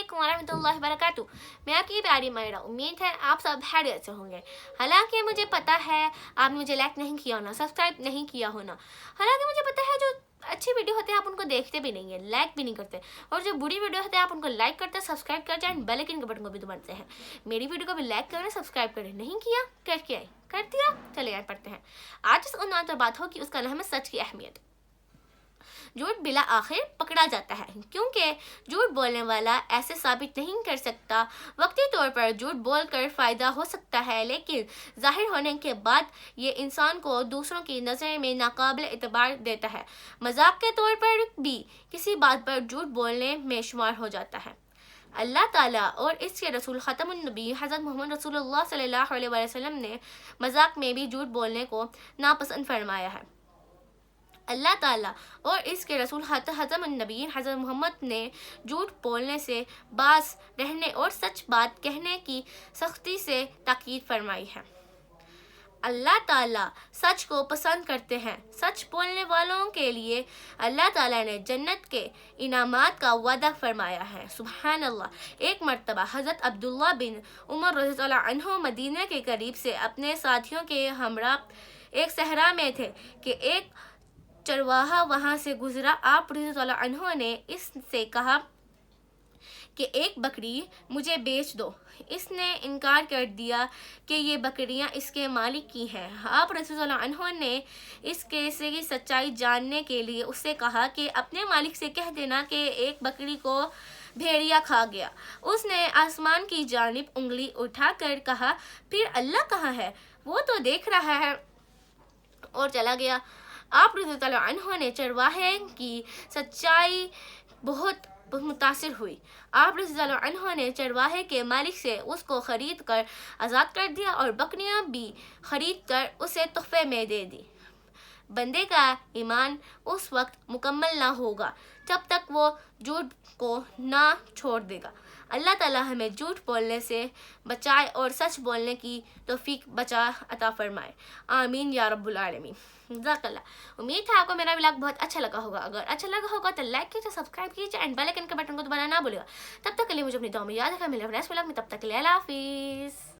अस्सलामुअलैकुम वरहमतुल्लाहि वबरकातुहू। मैं आपकी प्यारी मायरा, उम्मीद है आप सब खैरियत से होंगे। हालांकि मुझे पता है आपने मुझे लाइक नहीं किया होना, सब्सक्राइब नहीं किया होना। हालांकि मुझे पता है जो अच्छी वीडियो होते हैं आप उनको देखते भी नहीं है, लाइक भी नहीं करते, और जो बुरी वीडियो होते हैं आप उनको लाइक करते हैं, सब्सक्राइब करते हैं एंड बेल आइकन के बटन को भी दबाते हैं। मेरी वीडियो को भी लाइक करें, सब्सक्राइब करें। नहीं किया करके आए, कर दिया। चले यार पढ़ते हैं। आज इस उन्वान पर बात होगी, उसका नाम है सच की अहमियत। झूठ बिला आखिर पकड़ा जाता है, क्योंकि झूठ बोलने वाला ऐसे साबित नहीं कर सकता। वक्ती तौर पर झूठ बोलकर फ़ायदा हो सकता है, लेकिन ज़ाहिर होने के बाद ये इंसान को दूसरों की नज़र में नाकाबिल एतबार देता है। मजाक के तौर पर भी किसी बात पर झूठ बोलने में शुमार हो जाता है। अल्लाह ताला और इसके रसूल ख़ातमुन नबी हज़रत मोहम्मद रसूलुल्लाह सल्लल्लाहु अलैहि वसल्लम ने मजाक में भी झूठ बोलने को नापसंद फरमाया है। अल्लाह ताला और इसके रसूल ख़ातमुन नबी हज़रत मोहम्मद ने झूठ बोलने से बाज रहने और सच बात कहने की सख्ती से ताकीद फरमाई है। अल्लाह ताला सच को पसंद करते हैं। सच बोलने वालों के लिए अल्लाह ताला ने जन्नत के इनामात का वादा फरमाया है। सुभान अल्लाह। एक मर्तबा हज़रत अब्दुल्ला बिन उमर रज़ियल्लाहु अन्हु मदीना के करीब से अपने साथियों के हमरा एक सहरा में थे कि एक चरवाहा वहां से गुजरा। आप रज़ियल्लाहु अन्हु ने इससे कहा कि एक बकरी मुझे बेच दो। इसने इनकार कर दिया कि ये बकरियां इसके मालिक की हैं। आप रज़ियल्लाहु अन्हु ने इस केस की सच्चाई जानने के लिए उससे कहा कि अपने मालिक से कह देना कि एक बकरी को भेड़िया खा गया। उसने आसमान की जानिब उंगली उठाकर कहा, फिर अल्लाह कहाँ है? वो तो देख रहा है, और चला गया। आप रज़ियल्लाहु अन्हु ने चरवाहे की सच्चाई बहुत मुतासिर हुई। आप रज़ियल्लाहु अन्हु ने चरवाहे के मालिक से उसको खरीद कर आज़ाद कर दिया और बकरियां भी खरीद कर उसे तोहफे में दे दी। बंदे का ईमान उस वक्त मुकम्मल ना होगा जब तक वो झूठ को ना छोड़ देगा। अल्लाह ताला हमें झूठ बोलने से बचाए और सच बोलने की तौफीक अता फरमाए। आमीन या रब्बुल आलमीन। जज़ाकल्लाह। उम्मीद है आपको मेरा व्लॉग बहुत अच्छा लगा होगा। अगर अच्छा लगा होगा तो लाइक कीजिए, सब्सक्राइब कीजिए एंड बेल आइकन के बटन को दबाना ना भूलिएगा। तब तक के लिए मुझे अपनी दुआ में याद रखा। मिलेंगे नेक्स्ट व्लॉग में, तब तक के लिए अल्लाह हाफिज़।